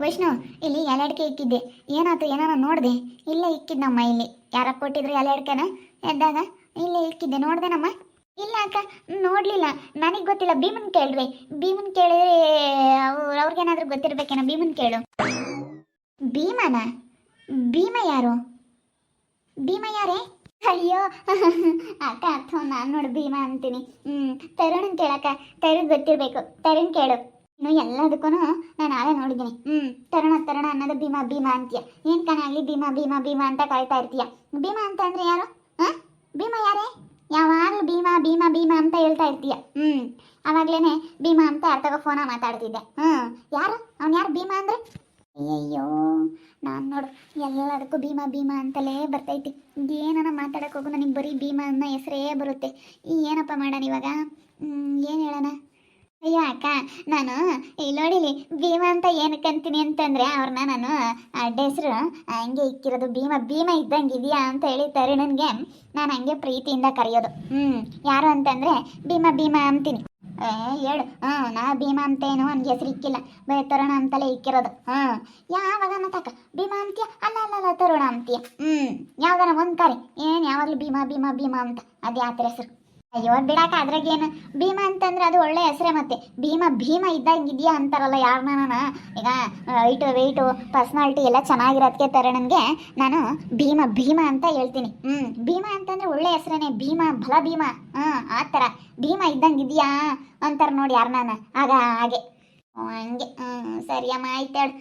ವೈಷ್ಣು, ಇಲ್ಲಿ ಎಲೆಡ್ಕೆ ಇಕ್ಕಿದ್ದೆ. ಏನಾಯ್ತು? ಏನಾರ ನೋಡಿದೆ? ಇಲ್ಲೇ ಇಕ್ಕಿದ್ನಮ್ಮ. ಇಲ್ಲಿ ಯಾರ ಕೊಟ್ಟಿದ್ರು ಎಲೆಡ್ಕೆನ? ಎದ್ದಾಗ ಇಲ್ಲೇ ಇಕ್ಕಿದ್ದೆ, ನೋಡ್ದೇನಮ್ಮ? ಇಲ್ಲ ಅಕ್ಕ, ನೋಡ್ಲಿಲ್ಲ. ನನಗೆ ಗೊತ್ತಿಲ್ಲ. ಭೀಮನ್ ಕೇಳ್ರಿ. ಭೀಮನ್ ಕೇಳಿದ್ರೆ ಅವ್ರಿಗೇನಾದ್ರೂ ಗೊತ್ತಿರ್ಬೇಕೇನೋ. ಭೀಮನ್ ಕೇಳು. ಭೀಮನ? ಭೀಮ ಯಾರು? ಭೀಮ ಯಾರೇ? ಅಯ್ಯೋ ಅಕ್ಕ, ಅಥವಾ ನಾನು ನೋಡು ಭೀಮ ಅಂತೀನಿ. ತರುಣನ್ ಕೇಳಕ್ಕ. ತರುಣ್ ಗೊತ್ತಿರ್ಬೇಕು. ತರುಣ್ ಕೇಳು. ಇನ್ನು ಎಲ್ಲದಕ್ಕೂ ನಾನು ಆಳೆ ನೋಡಿದ್ದೀನಿ. ತರುಣ ತರುಣ ಅನ್ನೋದು ಭೀಮ ಭೀಮ ಅಂತೀಯ. ಏನು ಕಣಾಗಲಿ ಭೀಮ ಭೀಮ ಭೀಮ ಅಂತ ಕಾಯ್ತಾ ಇರ್ತೀಯ. ಭೀಮ ಅಂತ ಅಂದ್ರೆ ಯಾರು? ಭೀಮ ಯಾರೇ? ಯಾವಾಗಲೂ ಭೀಮ ಭೀಮ ಭೀಮ ಅಂತ ಹೇಳ್ತಾ ಇರ್ತೀಯ. ಅವಾಗ್ಲೇನೆ ಭೀಮ ಅಂತ ಯಾರ್ತಗೋ ಫೋನ ಮಾತಾಡ್ತಿದ್ದೆ. ಯಾರು ಅವ್ನು? ಯಾರು ಭೀಮ ಅಂದ್ರೆ? ಅಯ್ಯಯ್ಯೋ, ನಾನು ನೋಡು ಎಲ್ಲದಕ್ಕೂ ಭೀಮ ಭೀಮ ಅಂತಲೇ ಬರ್ತೈತಿ. ಏನನ ಮಾತಾಡಕ್ಕೆ ಹೋಗು ನನಗೆ ಬರೀ ಭೀಮ ಅನ್ನೋ ಹೆಸರೇ ಬರುತ್ತೆ. ಏನಪ್ಪ ಮಾಡೋಣ ಇವಾಗ? ಏನು ಹೇಳೋಣ? ಅಯ್ಯೋ ಅಕ್ಕ, ನಾನು ಇಲ್ಲಿ ನೋಡಿಲಿ ಭೀಮ ಅಂತ ಏನಕ್ಕೆ ಅಂತೀನಿ ಅಂತಂದರೆ, ಅವ್ರನ್ನ ನಾನು ಅಡ್ಡ ಹೆಸರು ಹಂಗೆ ಇಕ್ಕಿರೋದು. ಭೀಮ ಭೀಮ ಇದ್ದಂಗೆ ಇದೆಯಾ ಅಂತ ಹೇಳಿ ತರುಣನ್ಗೆ ನಾನು ಹಂಗೆ ಪ್ರೀತಿಯಿಂದ ಕರೆಯೋದು. ಯಾರು ಅಂತಂದರೆ ಭೀಮ ಭೀಮ ಅಂತೀನಿ. ಹೇಳು. ನಾ ಭೀಮ ಅಂತೇನು ಅವ್ನಿಗೆ ಹೆಸರು ಇಕ್ಕಿಲ್ಲ, ಬರೀ ತರುಣ ಅಂತಲೇ ಇಕ್ಕಿರೋದು. ಯಾವಾಗ ಮತ್ತಕ್ಕ ಭೀಮ ಅಂತೀಯ? ಅಲ್ಲ ಅಲ್ಲ ಅಲ್ಲ, ತರುಣ ಅಂತೀಯ. ಯಾವ್ದಾರ ಒಂದು ಕರೆ. ಏನು ಯಾವಾಗಲೂ ಭೀಮ ಭೀಮ ಭೀಮ ಅಂತ, ಅದು ಯಾವ ಥರ ಹೆಸರು? ಅಯ್ಯೋ ಬಿಡಾಕ, ಅದ್ರಾಗೇನು? ಭೀಮ ಅಂತಂದ್ರೆ ಅದು ಒಳ್ಳೆ ಹೆಸರೇ. ಮತ್ತೆ ಭೀಮ ಭೀಮ ಇದ್ದಂಗಿದೆಯಾ ಅಂತಾರಲ್ಲ ಯಾರನ್ನ. ಈಗ ಹೈಟು ವೆಯ್ಟು ಪರ್ಸ್ನಾಲಿಟಿ ಎಲ್ಲ ಚೆನ್ನಾಗಿರೋದಕ್ಕೆ ತರುಣನ್ಗೆ ನಾನು ಭೀಮ ಭೀಮ ಅಂತ ಹೇಳ್ತೀನಿ. ಭೀಮ ಅಂತಂದ್ರೆ ಒಳ್ಳೆ ಹೆಸರೇನೆ. ಭೀಮ ಬಲ ಭೀಮ. ಆ ಥರ ಭೀಮ ಇದ್ದಂಗಿದೆಯಾ ಅಂತಾರೆ ನೋಡಿ ಯಾರನ್ನ. ಆಗ ಹಾಗೆ ಹಂಗೆ. ಸರಿ ಅಮ್ಮ, ಆಯ್ತಾಳು.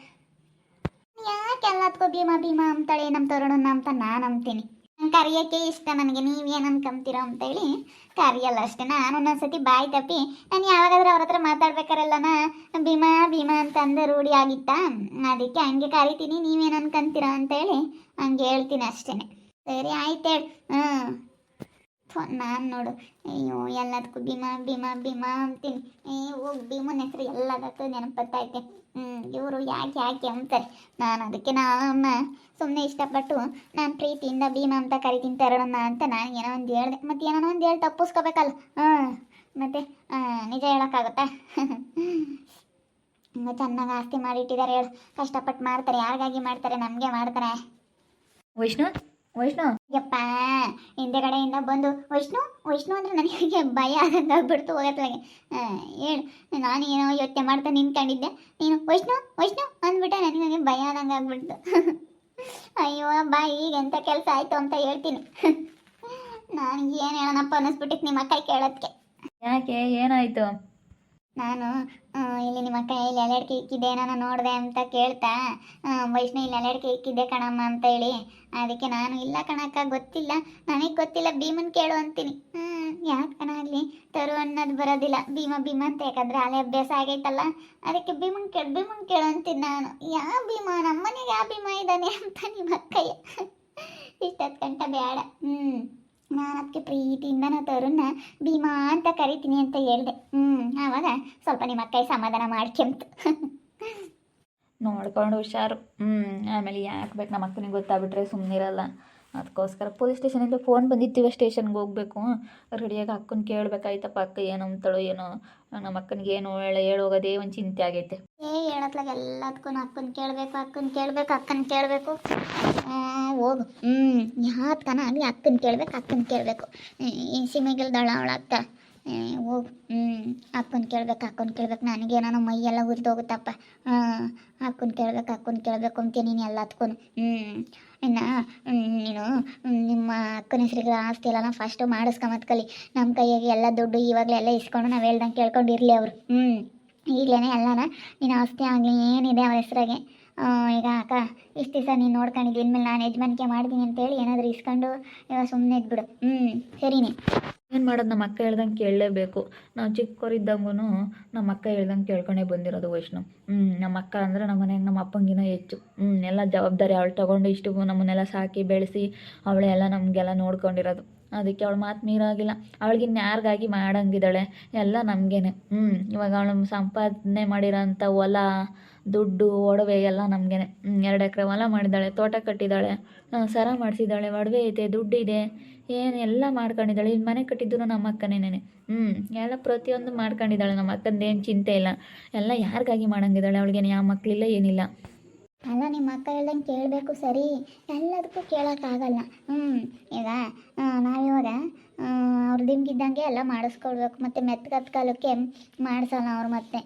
ಯಾಕೆ ಎಲ್ಲದಕ್ಕೂ ಭೀಮ ಭೀಮ ಅಂತಾಳೆ ನಮ್ಮ ತರುಣನ್ನ ಅಂತ ನಾನು ಅಂತೀನಿ. ಕರಿಯೋಕ್ಕೆ ಇಷ್ಟ ನನಗೆ. ನೀವೇನು ಅನ್ಕೊಂತೀರೋ ಅಂತೇಳಿ ಕರಿಯಲ್ಲ ಅಷ್ಟೇ. ನಾನು ಒಂದೊಂದ್ಸತಿ ಬಾಯಿ ತಪ್ಪಿ ನಾನು ಯಾವಾಗಾದ್ರೂ ಅವ್ರ ಹತ್ರ ಮಾತಾಡ್ಬೇಕಾರೆಲ್ಲನ ಭೀಮ ಭೀಮ ಅಂತ ಅಂದ ರೂಢಿ ಆಗಿತ್ತಾ, ಅದಕ್ಕೆ ಹಂಗೆ ಕರಿತೀನಿ. ನೀವೇನು ಅನ್ಕೊಂತೀರೋ ಅಂತೇಳಿ ಹಂಗೆ ಹೇಳ್ತೀನಿ ಅಷ್ಟೇ. ಸರಿ ಆಯ್ತು ಹೇಳು. ನಾನು ನೋಡು, ಅಯ್ಯೋ ಎಲ್ಲದಕ್ಕೂ ಭೀಮ ಭೀಮ ಭೀಮ ಅಂತೀನಿ. ಹೋಗಿ ಭೀಮನ ಹೆಸರು ಎಲ್ಲದಕ್ಕೂ ನೆನಪತ್ತೈತೆ. ಇವರು ಯಾಕೆ ಯಾಕೆ ಅಂತಾರೆ. ನಾನು ಅದಕ್ಕೆ ನನ್ನ ಸುಮ್ಮನೆ ಇಷ್ಟಪಟ್ಟು ನಾನು ಪ್ರೀತಿಯಿಂದ ಭೀಮ ಅಂತ ಕರಿತೀನಿ ತರುಣನ್ನ ಅಂತ ನಾನು ಏನೋ ಒಂದು ಹೇಳಿದೆ. ಮತ್ತು ಏನೋ ಒಂದು ಹೇಳಿ ತಪ್ಪಿಸ್ಕೋಬೇಕಲ್ಲ. ಮತ್ತು ನಿಜ ಹೇಳೋಕ್ಕಾಗುತ್ತಾ? ಚೆನ್ನಾಗಿ ಆಸ್ತಿ ಮಾಡಿಟ್ಟಿದ್ದಾರೆ ಹೇಳು. ಕಷ್ಟಪಟ್ಟು ಮಾಡ್ತಾರೆ. ಯಾರಿಗಾಗಿ ಮಾಡ್ತಾರೆ? ನಮಗೆ ಮಾಡ್ತಾರೆ. ವೈಷ್ಣು ವೈಷ್ಣು ಯಪ್ಪ, ಹಿಂದೆಗಡೆಯಿಂದ ಬಂದು ವೈಷ್ಣು ವೈಷ್ಣು ಅಂದರೆ ನನಗೆ ಭಯ ಆದಂಗೆ ಆಗ್ಬಿಡ್ತು ಹೋಗತ್ಲಾಗೆ. ಹೇಳು. ನಾನು ಏನೋ ಯೋಚನೆ ಮಾಡ್ತಾ ನಿಂತ್ಕೊಂಡಿದ್ದೆ, ನೀನು ವೈಷ್ಣು ವೈಷ್ಣು ಅಂದ್ಬಿಟ್ಟೆ. ನನಗೆ ಭಯ ಆದಂಗೆ ಆಗ್ಬಿಡ್ತು. ಅಯ್ಯೋ ಬಾ, ಈಗ ಎಂಥ ಕೆಲಸ ಆಯಿತು ಅಂತ ಹೇಳ್ತೀನಿ. ನಾನು ಏನು ಹೇಳೋಣಪ್ಪ ಅನ್ನಿಸ್ಬಿಟ್ಟಿತ್ತು ನಿಮ್ಮ ಅಕ್ಕ ಕೇಳೋದಕ್ಕೆ. ಯಾಕೆ, ಏನಾಯಿತು? ನಾನು ಇಲ್ಲಿ ನಿಮ್ಮ ಅಕ್ಕ ಇಲ್ಲಿ ಎಲೆಡ್ಕೆ ಇಕ್ಕಿದ್ದೆ ನಾನು ನೋಡಿದೆ ಅಂತ ಕೇಳ್ತಾ, ವೈಷ್ಣು ಇಲ್ಲಿ ಎಲೆಡ್ಕೆ ಇಕ್ಕಿದ್ದೆ ಕಣಮ್ಮ ಅಂತ ಹೇಳಿ, ಅದಕ್ಕೆ ನಾನು ಇಲ್ಲ ಕಣಕ್ಕ ಗೊತ್ತಿಲ್ಲ, ನನಗೆ ಗೊತ್ತಿಲ್ಲ, ಭೀಮನ್ ಕೇಳು ಅಂತೀನಿ. ಯಾಕೆ ಕಣ ಆಗಲಿ ತರು ಅನ್ನೋದು ಬರೋದಿಲ್ಲ. ಭೀಮ ಭೀಮ ಅಂತ ಯಾಕಂದ್ರೆ ಅಲೆ ಅಭ್ಯಾಸ ಆಗೈತಲ್ಲ, ಅದಕ್ಕೆ ಭೀಮನ್ ಕೇಳು ಅಂತೀನಿ ನಾನು. ಯಾವ ಭೀಮ? ನಮ್ಮನೆಗೆ ಯಾವ ಭೀಮ ಇದ್ದಾನೆ ಅಂತ ನಿಮ್ಮ ಅಕ್ಕಯ್ಯ ಇಷ್ಟೊತ್ತು ಗಂಟ ಬೇಡ. ನಾನು ಅದಕ್ಕೆ ಪ್ರೀತಿಯಿಂದ ನಾ ತರುಣ ಭೀಮಾ ಅಂತ ಕರಿತೀನಿ ಅಂತ ಹೇಳಿದೆ. ಆವಾಗ ಸ್ವಲ್ಪ ನಿಮ್ಮ ಅಕ್ಕ ಸಮಾಧಾನ ಮಾಡ್ಕೊಂತು. ನೋಡ್ಕೊಂಡು ಹುಷಾರು. ಆಮೇಲೆ ಯಾಕೆ ಬೇಕು, ನಮ್ಮ ಅಕ್ಕನಿಗೆ ಗೊತ್ತಾಗ್ಬಿಟ್ರೆ ಸುಮ್ಮನಿರಲ್ಲ. ಅದಕ್ಕೋಸ್ಕರ ಪೊಲೀಸ್ ಸ್ಟೇಷನಿಂದ ಫೋನ್ ಬಂದಿತ್ತೀವ, ಸ್ಟೇಷನ್ಗೆ ಹೋಗ್ಬೇಕು. ರೆಡಿಯಾಗಿ ಅಕ್ಕನ ಕೇಳಬೇಕಾಯ್ತಪ್ಪ. ಅಕ್ಕ ಏನು ಅಂತಾಳೋ ಏನೋ. ನಮ್ಮ ಅಕ್ಕನಿಗೆ ಏನು ಹೇಳೋಗೋದೇ ಒಂದು ಚಿಂತೆ ಆಗೈತೆ. ಹೇಳತ್ಲಾಗ ಎಲ್ಲದಕ್ಕೂ ಅಕ್ಕನ ಕೇಳಬೇಕು ಹೋಗು. ಯಾತನ ಆಗಲಿ ಅಕ್ಕನ ಕೇಳಬೇಕು. ಈ ಸಿಮೆಗಿಲ್ದಾಳ ಅವಳ ಅಕ್ಕ. ಹೋಗು. ಅಕ್ಕನ ಕೇಳ್ಬೇಕು. ನನಗೇನೋ ಮೈಯೆಲ್ಲ ಉರಿದೋಗುತ್ತಪ್ಪ. ಅಕ್ಕನ ಕೇಳಬೇಕು ಅಂತೀಯ ನೀನು ಎಲ್ಲದಕ್ಕೂ. ಇನ್ನು ನೀನು ನಿಮ್ಮ ಅಕ್ಕನ ಹೆಸರಿಗೆ ಆಸ್ತಿ ಎಲ್ಲ ಫಸ್ಟು ಮಾಡಿಸ್ಕೊಂಬತ್ ಕಲಿ. ನಮ್ಮ ಕೈಯಾಗೆ ಎಲ್ಲ ದುಡ್ಡು ಇವಾಗಲೇ ಎಲ್ಲ ಇಸ್ಕೊಂಡು ನಾವು ಹೇಳ್ದಂಗೆ ಕೇಳ್ಕೊಂಡಿರಲಿ ಅವರು. ಈಗಲೇ ಎಲ್ಲನ ನೀನು ಆಸ್ತಿ ಆಗಲಿ ಏನಿದೆ ಅವ್ರ ಹೆಸ್ರಾಗೆ. ಈಗ ಅಕ್ಕ ಇಷ್ಟು ದಿವಸ ನೀನು ನೋಡ್ಕೊಂಡಿದ್ದು, ಇನ್ಮೇಲೆ ನಾನು ಯಜಮಾನಿಕೆ ಮಾಡ್ತೀನಿ ಅಂತೇಳಿ ಏನಾದರೂ ಇಸ್ಕೊಂಡು ಇವಾಗ ಸುಮ್ಮನೆ ಇದ್ಬಿಡು. ಸರಿನೇ. ಏನು ಮಾಡೋದು, ನಮ್ಮ ಅಕ್ಕ ಹೇಳ್ದಂಗೆ ಕೇಳಲೇಬೇಕು. ನಾವು ಚಿಕ್ಕವರಿದ್ದಂಗೂ ನಮ್ಮ ಅಕ್ಕ ಹೇಳ್ದಂಗೆ ಕೇಳ್ಕೊಂಡೇ ಬಂದಿರೋದು ವೈಷ್ಣು. ನಮ್ಮ ಅಕ್ಕ ಅಂದರೆ ನಮ್ಮ ಮನೆಯಾಗ ನಮ್ಮ ಅಪ್ಪಂಗಿನ ಹೆಚ್ಚು. ಎಲ್ಲ ಜವಾಬ್ದಾರಿ ಅವಳು ತೊಗೊಂಡು ಇಷ್ಟು ನಮ್ಮನ್ನೆಲ್ಲ ಸಾಕಿ ಬೆಳೆಸಿ ಅವಳೇ ಎಲ್ಲ ನಮಗೆಲ್ಲ ನೋಡ್ಕೊಂಡಿರೋದು. ಅದಕ್ಕೆ ಅವಳು ಮಾತು ಮೀರಾಗಿಲ್ಲ. ಅವಳಿಗಿನ್ನ ಯಾರಿಗಾಗಿ ಮಾಡಂಗಿದ್ದಾಳೆ, ಎಲ್ಲ ನಮಗೇನೆ. ಇವಾಗ ಅವಳು ಸಂಪಾದನೆ ಮಾಡಿರೋಂಥ ಹೊಲ ದುಡ್ಡು ಒಡವೆ ಎಲ್ಲ ನಮಗೇನೆ. 2 ಎಕರೆ ಹೊಲ ಮಾಡಿದ್ದಾಳೆ, ತೋಟ ಕಟ್ಟಿದ್ದಾಳೆ, ಸರ ಮಾಡಿಸಿದ್ದಾಳೆ, ಒಡವೆ ಐತೆ, ದುಡ್ಡಿದೆ, ಏನು ಎಲ್ಲ ಮಾಡ್ಕೊಂಡಿದ್ದಾಳೆ. ಇಲ್ಲಿ ಮನೆ ಕಟ್ಟಿದ್ದು ನಮ್ಮ ಅಕ್ಕನೇನೆ. ಎಲ್ಲ ಪ್ರತಿಯೊಂದು ಮಾಡ್ಕೊಂಡಿದ್ದಾಳೆ. ನಮ್ಮ ಅಕ್ಕಂದೇನು ಚಿಂತೆ ಇಲ್ಲ. ಎಲ್ಲ ಯಾರಿಗಾಗಿ ಮಾಡಂಗಿದ್ದಾಳೆ, ಅವಳಿಗೇನು ಯಾವ ಮಕ್ಕಳಿಲ್ಲ ಏನಿಲ್ಲ. ಅಲ್ಲ ನಿಮ್ಮ ಅಕ್ಕ ಹೇಳ್ದಂಗೆ ಕೇಳಬೇಕು ಸರಿ, ಎಲ್ಲದಕ್ಕೂ ಕೇಳೋಕ್ಕಾಗಲ್ಲ. ಈಗ ನಾವಿವಾಗ ಅವ್ರು ದಿಂಗಿದ್ದಂಗೆ ಎಲ್ಲ ಮಾಡಿಸ್ಕೊಡ್ಬೇಕು, ಮತ್ತು ಮೆತ್ತಗದ ಕಾಲಕ್ಕೆ ಮಾಡಿಸಲ್ಲ ಅವ್ರು, ಮತ್ತೆ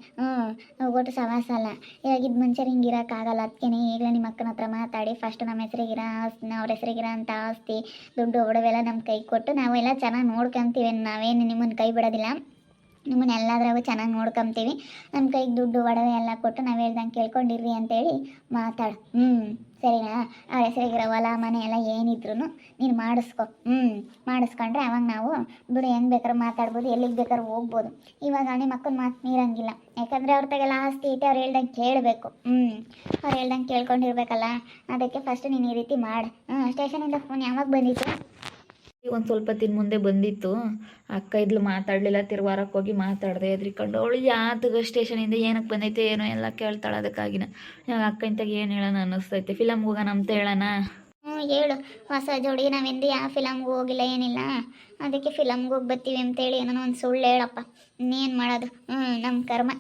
ಒಟ್ಟು ಸವಾಸಲ್ಲ. ಇವಾಗ ಇದು ಮುಂಚೆ ಹಿಂಗೆ ಇರೋಕ್ಕಾಗಲ್ಲ. ಅದಕ್ಕೆ ಈಗಲೇ ನಿಮ್ಮ ಅಕ್ಕನ ಹತ್ರ ಮಾತಾಡಿ ಫಸ್ಟ್ ನಮ್ಮ ಹೆಸರಿಗಿರೋ ಆಸ್ತಿ, ಅವ್ರ ಹೆಸರಿಗಿರೋ ಅಂತ ಆಸ್ತಿ, ದುಡ್ಡು ಒಡವೆಲ್ಲ ನಮ್ಮ ಕೈ ಕೊಟ್ಟು ನಾವೆಲ್ಲ ಚೆನ್ನಾಗಿ ನೋಡ್ಕೊತೀವಿ. ನಾವೇನು ನಿಮ್ಮನ್ನು ಕೈ ಬಿಡೋದಿಲ್ಲ, ನಿಮ್ಮನ್ನ ಎಲ್ಲಾದ್ರಾಗೂ ಚೆನ್ನಾಗಿ ನೋಡ್ಕೊತೀವಿ. ನಮ್ಮ ಕೈಗೆ ದುಡ್ಡು ಒಡವೆ ಎಲ್ಲ ಕೊಟ್ಟು ನಾವು ಹೇಳ್ದಂಗೆ ಕೇಳ್ಕೊಂಡಿರ್ರಿ ಅಂತೇಳಿ ಮಾತಾಡು. ಸರಿನಾ? ಅವ್ರ ಹೆಸರಿಗಿರೋ ಹೊಲ ಮನೆ ಎಲ್ಲ ಏನಿದ್ರು ನೀನು ಮಾಡಿಸ್ಕೊ. ಮಾಡಿಸ್ಕೊಂಡ್ರೆ ಅವಾಗ ನಾವು ಬಿಡು ಹೆಂಗೆ ಬೇಕಾದ್ರೂ ಮಾತಾಡ್ಬೋದು, ಎಲ್ಲಿಗೆ ಬೇಕಾದ್ರೂ ಹೋಗ್ಬೋದು. ಇವಾಗ ನಿಮ್ಮ ಅಕ್ಕನ ಮಾತು ಮೀರಂಗಿಲ್ಲ, ಯಾಕಂದರೆ ಅವ್ರ ತಗೆಲ್ಲ ಆಸ್ತಿ ಐತೆ, ಅವ್ರು ಹೇಳ್ದಂಗೆ ಕೇಳಬೇಕು. ಅವ್ರು ಹೇಳ್ದಂಗೆ ಕೇಳ್ಕೊಂಡಿರ್ಬೇಕಲ್ಲ, ಅದಕ್ಕೆ ಫಸ್ಟ್ ನೀನು ಈ ರೀತಿ ಮಾಡು. ಸ್ಟೇಷನಿಂದ ಫೋನ್ ಯಾವಾಗ ಬಂದಿತ್ತು? ಒಂದು ಸ್ವಲ್ಪ ದಿನ ಮುಂದೆ ಬಂದಿತ್ತು. ಅಕ್ಕ ಇದ್ಲು ಮಾತಾಡಲಿಲ್ಲ, ತಿರುವಾರಕ್ಕೆ ಹೋಗಿ ಮಾತಾಡಿದೆ, ಎದ್ರಿಕೊಂಡು. ಅವಳು ಯಾತಗ ಸ್ಟೇಷನಿಂದ ಏನಕ್ಕೆ ಬಂದೈತೆ ಏನೋ ಎಲ್ಲ ಕೇಳ್ತಾಳೆ. ಅದಕ್ಕಾಗಿನ ಇವಾಗ ಅಕ್ಕ ಇಂತಾಗ ಏನು ಹೇಳೋಣ ಅನ್ನಿಸ್ತೈತೆ. ಫಿಲಮ್ಗೆ ಹೋಗೋಣ ಅಂತ ಹೇಳೋಣ. ಹೇಳು. ಹೊಸ ಜೋಡಿ ನಾವೆಂದು ಯಾವ ಫಿಲಮ್ಗೂ ಹೋಗಿಲ್ಲ ಏನಿಲ್ಲ, ಅದಕ್ಕೆ ಫಿಲಮ್ಗೆ ಹೋಗಿ ಬರ್ತೀವಿ ಅಂತೇಳಿ ಏನೋ ಒಂದು ಸುಳ್ಳು ಹೇಳಪ್ಪ. ಇನ್ನೇನು ಮಾಡೋದು, ನಮ್ಮ ಕರ್ಮ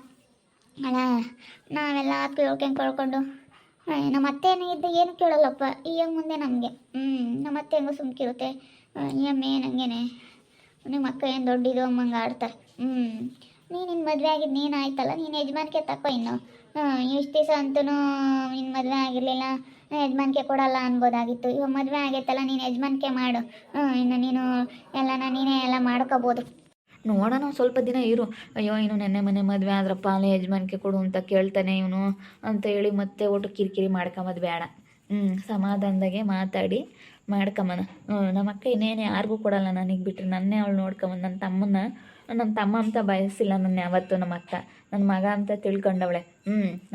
ಅಲ್ಲ. ನಾವೆಲ್ಲ ಕಳ್ಕೊಂಡು ನಮ್ಮ ಅತ್ತೇನೇ ಇದ್ದ ಏನು ಕೇಳಲ್ಲಪ್ಪ. ಈಗ ಮುಂದೆ ನಮಗೆ ನಮ್ಮ ಅತ್ತೆ ಹೆಂಗೋ ಸುಮ್ಕಿರುತ್ತೆ. ಏನು ಹಂಗೇನೆ ನಿಮ್ಮ ಅಕ್ಕ ಏನು ದೊಡ್ಡಿದು ಅಮ್ಮಂಗೆ ಆಡ್ತಾರೆ. ನಿನ್ನ ಮದುವೆ ಆಗಿದ್ದು ನೀನು ಆಯ್ತಲ್ಲ, ನೀನು ಯಜಮಾನಿಕೆ ತಕೋ. ಇನ್ನು ಇಷ್ಟು ದಿವಸ ಅಂತೂ ನಿನ್ನ ಮದುವೆ ಆಗಿರಲಿಲ್ಲ, ಯಜಮಾನಿಕೆ ಕೊಡಲ್ಲ ಅನ್ಬೋದಾಗಿತ್ತು. ಇವಾಗ ಮದುವೆ ಆಗೈತಲ್ಲ, ನೀನು ಯಜಮಾನಿಕೆ ಮಾಡು. ಇನ್ನು ನೀನು ಎಲ್ಲನ ನೀನೇ ಎಲ್ಲ ಮಾಡ್ಕೋಬೋದು. ನೋಡೋಣ, ಸ್ವಲ್ಪ ದಿನ ಇರು. ಅಯ್ಯೋ ಇನ್ನು ನೆನ್ನೆ ಮನೆ ಮದುವೆ ಆದ್ರಪ್ಪ, ಅಲ್ಲೇ ಯಜಮಾನಿಕೆ ಕೊಡು ಅಂತ ಕೇಳ್ತಾನೆ ಇವನು ಅಂತ ಹೇಳಿ ಮತ್ತೆ ಒಟ್ಟು ಕಿರಿಕಿರಿ ಮಾಡ್ಕೊಂಬದು ಬೇಡ. ಸಮಾಧಾನದಾಗೆ ಮಾತಾಡಿ ಮಾಡ್ಕೊಂಬನ. ನಮ್ಮ ಅಕ್ಕ ಇನ್ನೇನು ಯಾರಿಗೂ ಕೊಡಲ್ಲ ನನಗೆ ಬಿಟ್ಟರೆ. ನನ್ನೇ ಅವಳು ನೋಡ್ಕೊಂಬಂದು. ನಮ್ಮ ತಮ್ಮ ಅಂತ ಬಯಸಿಲ್ಲ ನನ್ನ ಯಾವತ್ತು ನಮ್ಮ ಅಕ್ಕ. ನನ್ನ ಮಗ ಅಂತ ತಿಳ್ಕೊಂಡವಳೆ.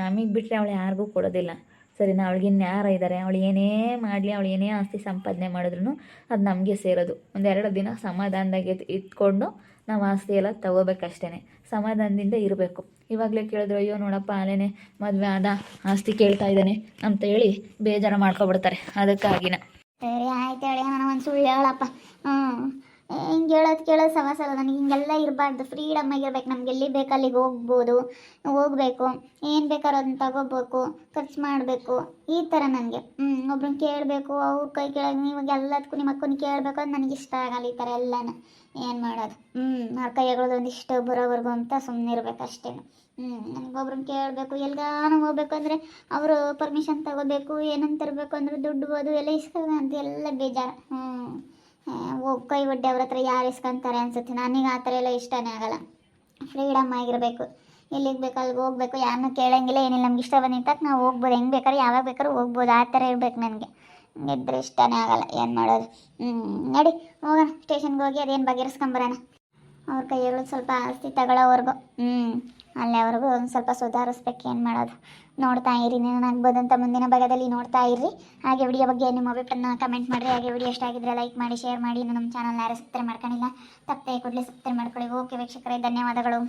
ನಮಗೆ ಬಿಟ್ಟರೆ ಅವಳು ಯಾರಿಗೂ ಕೊಡೋದಿಲ್ಲ. ಸರಿನಾ? ಅವಳಿಗಿನ್ನು ಯಾರು ಇದ್ದಾರೆ? ಅವಳು ಏನೇ ಮಾಡಲಿ, ಅವಳು ಏನೇ ಆಸ್ತಿ ಸಂಪಾದನೆ ಮಾಡಿದ್ರು ಅದು ನಮಗೆ ಸೇರೋದು. 1-2 ದಿನ ಸಮಾಧಾನದಾಗೆ ಇಟ್ಕೊಂಡು ನಾವು ಆಸ್ತಿ ಎಲ್ಲ ತಗೋಬೇಕಷ್ಟೇ. ಸಮಾಧಾನದಿಂದ ಇರಬೇಕು. ಇವಾಗಲೇ ಕೇಳಿದ್ರು, ಅಯ್ಯೋ ನೋಡಪ್ಪ ಅಲ್ಲೇನೆ ಮದುವೆ ಆದ, ಆಸ್ತಿ ಕೇಳ್ತಾ ಇದ್ದಾನೆ ಅಂತ ಹೇಳಿ ಬೇಜಾರು ಮಾಡ್ಕೊಬಿಡ್ತಾರೆ. ಅದಕ್ಕಾಗಿನ ಸರಿ ಆಯ್ತು ಹೇಳಿ, ನಾನು ಒಂದು ಸುಳ್ಳು ಹೇಳಪ್ಪ. ಹಿಂಗೆ ಕೇಳೋದು ಸವಾಸಲ್ಲ. ನನಗೆ ಹಿಂಗೆಲ್ಲ ಇರಬಾರ್ದು. ಫ್ರೀಡಮ್ ಆಗಿರ್ಬೇಕು. ನಮ್ಗೆ ಎಲ್ಲಿ ಬೇಕು ಅಲ್ಲಿಗೆ ಹೋಗಬೇಕು, ಏನು ಬೇಕಾದ್ರೂ ಅದನ್ನ ತಗೋಬೇಕು, ಖರ್ಚು ಮಾಡಬೇಕು, ಈ ಥರ ನನಗೆ. ಒಬ್ರನ್ನ ಕೇಳಬೇಕು, ಅವ್ರ ಕೈ ಕೇಳೋದು. ಇವಾಗ ಎಲ್ಲದಕ್ಕೂ ನಿಮ್ಮ ಅಕ್ಕನ ಕೇಳಬೇಕು ಅದು ನನಗೆ ಇಷ್ಟ ಆಗಲ್ಲ. ಈ ಥರ ಎಲ್ಲನೂ ಏನು ಮಾಡೋದು? ಅವ್ರ ಕೈಯಾಗಳದ್ದು ಒಂದಿಷ್ಟು ಬರೋವರೆಗೂ ಅಂತ ಸುಮ್ಮನೆ ಇರಬೇಕು ಅಷ್ಟೇ. ನನಗೊಬ್ರನ್ನ ಕೇಳಬೇಕು, ಎಲ್ಗಾನು ಹೋಗ್ಬೇಕು ಅಂದರೆ ಅವರು ಪರ್ಮಿಷನ್ ತಗೋಬೇಕು. ಏನಂತ ತರಬೇಕು ಅಂದರೆ ದುಡ್ಡು ಅದು ಎಲ್ಲ ಇಸ್ಕೊಂಡು ಅಂತ ಎಲ್ಲ ಬೇಜಾರು. ಕೈ ಒಡ್ಡೆ ಅವ್ರ ಹತ್ರ ಯಾರು ಇಸ್ಕೊಂತಾರೆ ಅನ್ಸುತ್ತೆ. ನನಗೆ ಆ ಥರ ಎಲ್ಲ ಇಷ್ಟನೇ ಆಗಲ್ಲ. ಫ್ರೀಡಮ್ ಆಗಿರಬೇಕು. ಎಲ್ಲಿಗೆ ಬೇಕು ಅಲ್ಲಿಗೆ ಹೋಗ್ಬೇಕು, ಯಾರನ್ನೂ ಕೇಳೋಂಗಿಲ್ಲ ಏನಿಲ್ಲ. ನಮ್ಗೆ ಇಷ್ಟ ಬಂದಿದ್ದಕ್ಕೆ ನಾವು ಹೋಗ್ಬೋದು, ಹೆಂಗೆ ಬೇಕಾದ್ರೆ ಯಾವಾಗ ಬೇಕಾದ್ರೂ ಹೋಗ್ಬೋದು. ಆ ಥರ ಇರ್ಬೇಕು ನನಗೆ. ಇದ್ರೆ ಇಷ್ಟನೇ ಆಗಲ್ಲ. ಏನು ಮಾಡೋದು? ನಡಿ ಹೋಗೋಣ, ಸ್ಟೇಷನ್ಗೆ ಹೋಗಿ ಅದೇನು ಬಗೆಹರಿಸ್ಕೊಂಬರೋಣ. ಅವ್ರ ಕೈಯಲ್ಲಿ ಸ್ವಲ್ಪ ಆಸ್ತಿ ತಗೊಳ್ಳೋವರೆಗೂ ಅಲ್ಲೇವರೆಗೂ ಒಂದು ಸ್ವಲ್ಪ ಸುಧಾರಿಸ್ಬೇಕು. ಏನು ಮಾಡೋದು? ನೋಡ್ತಾ ಇರಿ, ಏನಾಗ್ಬೋದಂತ ಮುಂದಿನ ಭಾಗದಲ್ಲಿ ನೋಡ್ತಾ ಇರ್ರಿ. ಹಾಗೆ ವಿಡಿಯೋ ಬಗ್ಗೆ ನಿಮ್ಮ ಅಭಿಪ್ರಾಯನ ಕಮೆಂಟ್ ಮಾಡಿರಿ. ಹಾಗೆ ವಿಡಿಯೋ ಇಷ್ಟ ಆಗಿದ್ರೆ ಲೈಕ್ ಮಾಡಿ, ಶೇರ್ ಮಾಡಿ. ನಮ್ಮ ಚಾನಲ್ ಯಾರು ಸಬ್ಸ್ಕ್ರೈಬ್ ಮಾಡ್ಕೊಂಡಿಲ್ಲ ತಪ್ಪದೆ ಕೂಡಲೇ ಸಬ್ಸ್ಕ್ರೈಬ್ ಮಾಡ್ಕೊಳ್ಳಿ. ಓಕೆ ವೀಕ್ಷಕರೇ, ಧನ್ಯವಾದಗಳು.